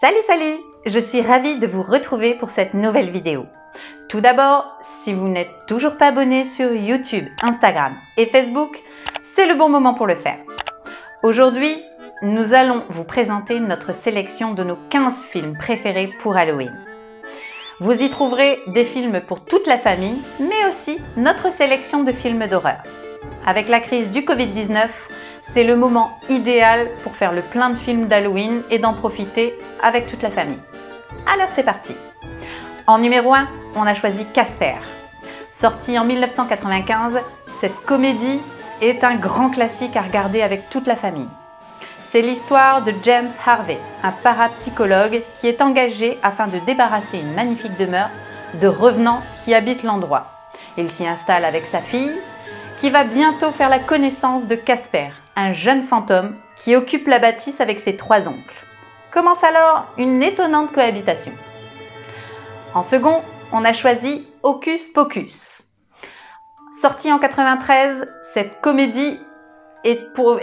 Salut! Je suis ravie de vous retrouver pour cette nouvelle vidéo. Tout d'abord, si vous n'êtes toujours pas abonné sur YouTube, Instagram et Facebook, c'est le bon moment pour le faire. Aujourd'hui, nous allons vous présenter notre sélection de nos 15 films préférés pour Halloween. Vous y trouverez des films pour toute la famille, mais aussi notre sélection de films d'horreur. Avec la crise du Covid-19, c'est le moment idéal pour faire le plein de films d'Halloween et d'en profiter avec toute la famille. Alors c'est parti! En numéro 1, on a choisi Casper. Sorti en 1995, cette comédie est un grand classique à regarder avec toute la famille. C'est l'histoire de James Harvey, un parapsychologue qui est engagé afin de débarrasser une magnifique demeure de revenants qui habitent l'endroit. Il s'y installe avec sa fille, qui va bientôt faire la connaissance de Casper, un jeune fantôme qui occupe la bâtisse avec ses 3 oncles. Commence alors une étonnante cohabitation. En second, on a choisi Hocus Pocus. Sorti en 93, cette comédie est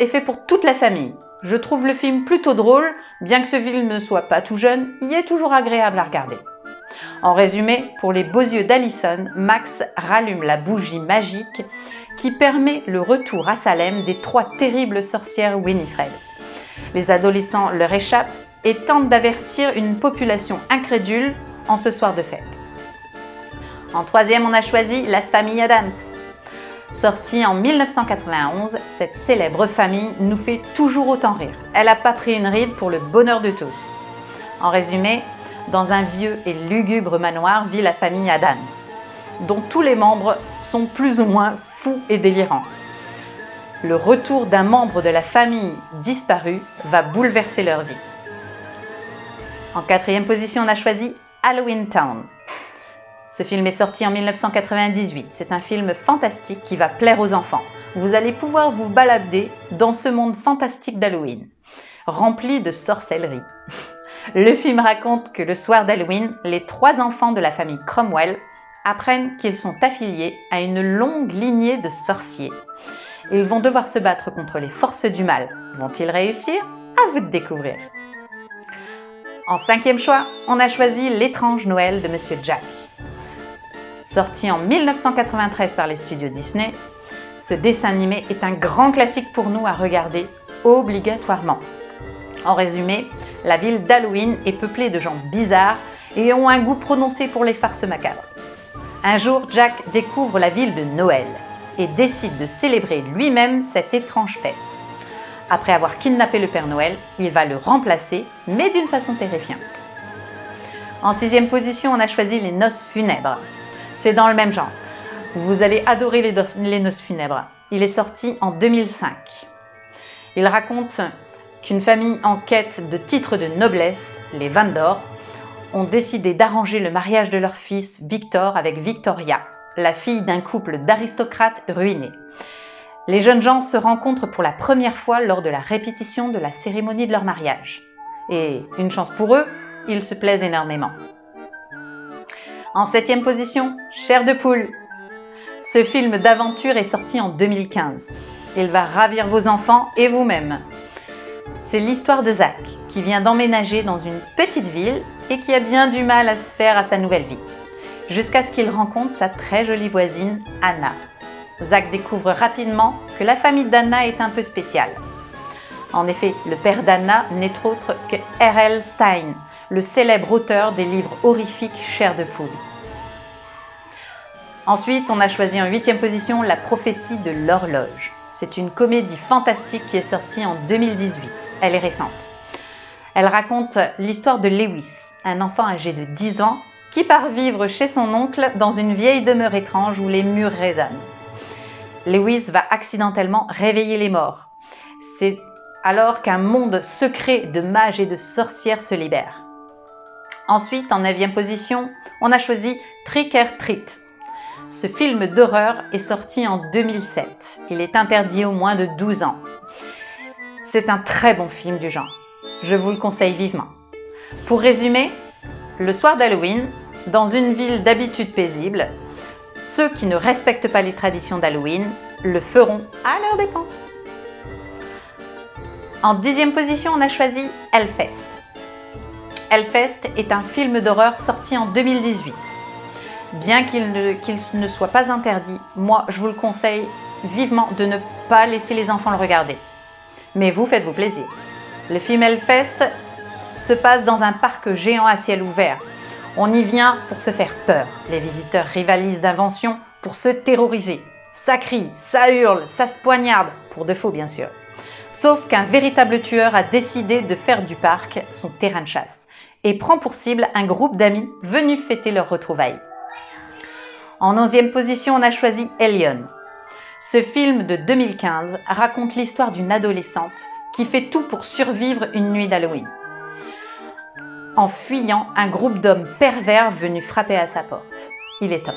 faite pour toute la famille. Je trouve le film plutôt drôle, bien que ce film ne soit pas tout jeune, il est toujours agréable à regarder. En résumé, pour les beaux yeux d'Allison, Max rallume la bougie magique qui permet le retour à Salem des 3 terribles sorcières Winifred. Les adolescents leur échappent et tentent d'avertir une population incrédule en ce soir de fête. En troisième, on a choisi La famille Addams. Sortie en 1991, cette célèbre famille nous fait toujours autant rire. Elle n'a pas pris une ride pour le bonheur de tous. En résumé, dans un vieux et lugubre manoir vit la famille Addams, dont tous les membres sont plus ou moins fous et délirants. Le retour d'un membre de la famille disparu va bouleverser leur vie. En quatrième position, on a choisi Halloween Town. Ce film est sorti en 1998. C'est un film fantastique qui va plaire aux enfants. Vous allez pouvoir vous balader dans ce monde fantastique d'Halloween, rempli de sorcellerie. Le film raconte que le soir d'Halloween, les 3 enfants de la famille Cromwell apprennent qu'ils sont affiliés à une longue lignée de sorciers. Ils vont devoir se battre contre les forces du mal. Vont-ils réussir? À vous de découvrir. En 5e choix, on a choisi L'étrange Noël de Monsieur Jack. Sorti en 1993 par les studios Disney, ce dessin animé est un grand classique pour nous à regarder obligatoirement. En résumé, la ville d'Halloween est peuplée de gens bizarres et ont un goût prononcé pour les farces macabres. Un jour, Jack découvre la ville de Noël et décide de célébrer lui-même cette étrange fête. Après avoir kidnappé le Père Noël, il va le remplacer, mais d'une façon terrifiante. En 6e position, on a choisi Les Noces Funèbres. C'est dans le même genre. Vous allez adorer les Noces Funèbres. Il est sorti en 2005. Il raconte qu'une famille en quête de titres de noblesse, les Van d'Or, ont décidé d'arranger le mariage de leur fils Victor avec Victoria, la fille d'un couple d'aristocrates ruinés. Les jeunes gens se rencontrent pour la première fois lors de la répétition de la cérémonie de leur mariage. Et une chance pour eux, ils se plaisent énormément. En 7e position, Chair de poule. Ce film d'aventure est sorti en 2015. Il va ravir vos enfants et vous-même. C'est l'histoire de Zach, qui vient d'emménager dans une petite ville et qui a bien du mal à se faire à sa nouvelle vie, jusqu'à ce qu'il rencontre sa très jolie voisine, Anna. Zach découvre rapidement que la famille d'Anna est un peu spéciale. En effet, le père d'Anna n'est autre que R.L. Stein, le célèbre auteur des livres horrifiques Chair de poule. Ensuite, on a choisi en 8e position La prophétie de l'horloge. C'est une comédie fantastique qui est sortie en 2018. Elle est récente. Elle raconte l'histoire de Lewis, un enfant âgé de 10 ans qui part vivre chez son oncle dans une vieille demeure étrange où les murs résonnent. Lewis va accidentellement réveiller les morts. C'est alors qu'un monde secret de mages et de sorcières se libère. Ensuite, en 9e position, on a choisi Trick or Treat. Ce film d'horreur est sorti en 2007. Il est interdit aux moins de 12 ans. C'est un très bon film du genre. Je vous le conseille vivement. Pour résumer, le soir d'Halloween, dans une ville d'habitude paisible, ceux qui ne respectent pas les traditions d'Halloween le feront à leurs dépens. En 10e position, on a choisi Hellfest. Hellfest est un film d'horreur sorti en 2018. Bien qu'il ne soit pas interdit, moi je vous le conseille vivement de ne pas laisser les enfants le regarder. Mais vous faites-vous plaisir. Le film Hellfest se passe dans un parc géant à ciel ouvert. On y vient pour se faire peur. Les visiteurs rivalisent d'inventions pour se terroriser. Ça crie, ça hurle, ça se poignarde, pour de faux bien sûr. Sauf qu'un véritable tueur a décidé de faire du parc son terrain de chasse et prend pour cible un groupe d'amis venus fêter leurs retrouvailles. En 11e position, on a choisi Alien. Ce film de 2015 raconte l'histoire d'une adolescente qui fait tout pour survivre une nuit d'Halloween, en fuyant un groupe d'hommes pervers venus frapper à sa porte. Il est top.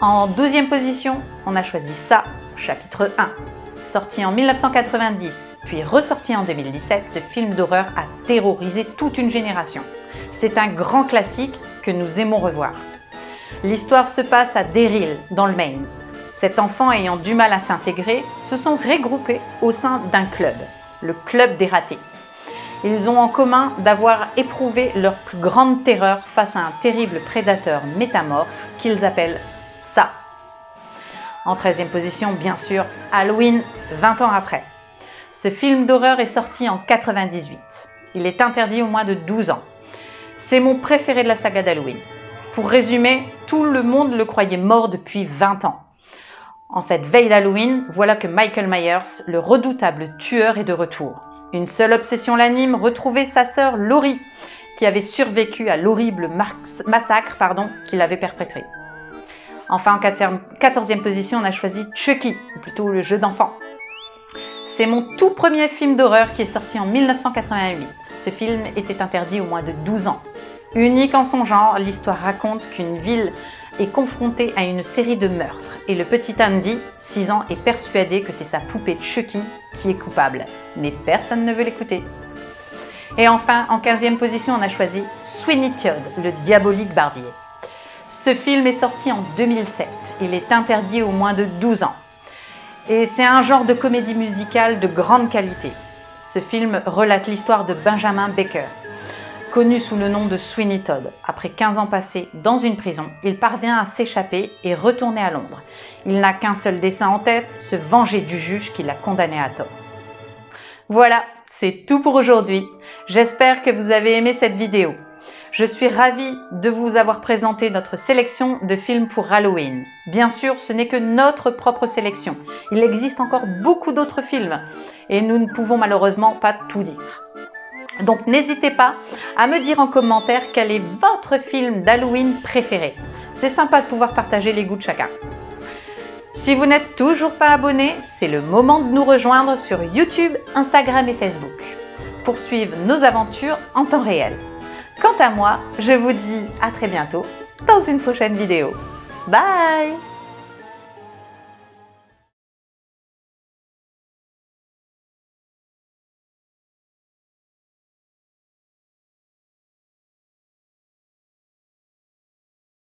En 12e position, on a choisi Ça, chapitre 1. Sorti en 1990, puis ressorti en 2017, ce film d'horreur a terrorisé toute une génération. C'est un grand classique que nous aimons revoir. L'histoire se passe à Derry, dans le Maine. Cet enfant ayant du mal à s'intégrer se sont regroupés au sein d'un club, le Club des Ratés. Ils ont en commun d'avoir éprouvé leur plus grande terreur face à un terrible prédateur métamorphe qu'ils appellent Ça. En 13e position, bien sûr, Halloween, 20 ans après. Ce film d'horreur est sorti en 98. Il est interdit aux moins de 12 ans. C'est mon préféré de la saga d'Halloween. Pour résumer, tout le monde le croyait mort depuis 20 ans. En cette veille d'Halloween, voilà que Michael Myers, le redoutable tueur, est de retour. Une seule obsession l'anime, retrouver sa sœur Laurie, qui avait survécu à l'horrible massacre qu'il avait perpétré. Enfin, en 14e position, on a choisi Chucky, ou plutôt le jeu d'enfant. C'est mon tout premier film d'horreur qui est sorti en 1988. Ce film était interdit aux moins de 12 ans. Unique en son genre, l'histoire raconte qu'une ville est confrontée à une série de meurtres et le petit Andy, 6 ans, est persuadé que c'est sa poupée Chucky qui est coupable. Mais personne ne veut l'écouter. Et enfin, en 15e position, on a choisi Sweeney Todd, le diabolique barbier. Ce film est sorti en 2007. Il est interdit aux moins de 12 ans. Et c'est un genre de comédie musicale de grande qualité. Ce film relate l'histoire de Benjamin Baker, connu sous le nom de Sweeney Todd. Après 15 ans passés dans une prison, il parvient à s'échapper et retourner à Londres. Il n'a qu'un seul dessein en tête, se venger du juge qui l'a condamné à tort. Voilà, c'est tout pour aujourd'hui. J'espère que vous avez aimé cette vidéo. Je suis ravie de vous avoir présenté notre sélection de films pour Halloween. Bien sûr, ce n'est que notre propre sélection. Il existe encore beaucoup d'autres films et nous ne pouvons malheureusement pas tout dire. Donc n'hésitez pas à me dire en commentaire quel est votre film d'Halloween préféré. C'est sympa de pouvoir partager les goûts de chacun. Si vous n'êtes toujours pas abonné, c'est le moment de nous rejoindre sur YouTube, Instagram et Facebook pour suivre nos aventures en temps réel. Quant à moi, je vous dis à très bientôt dans une prochaine vidéo. Bye!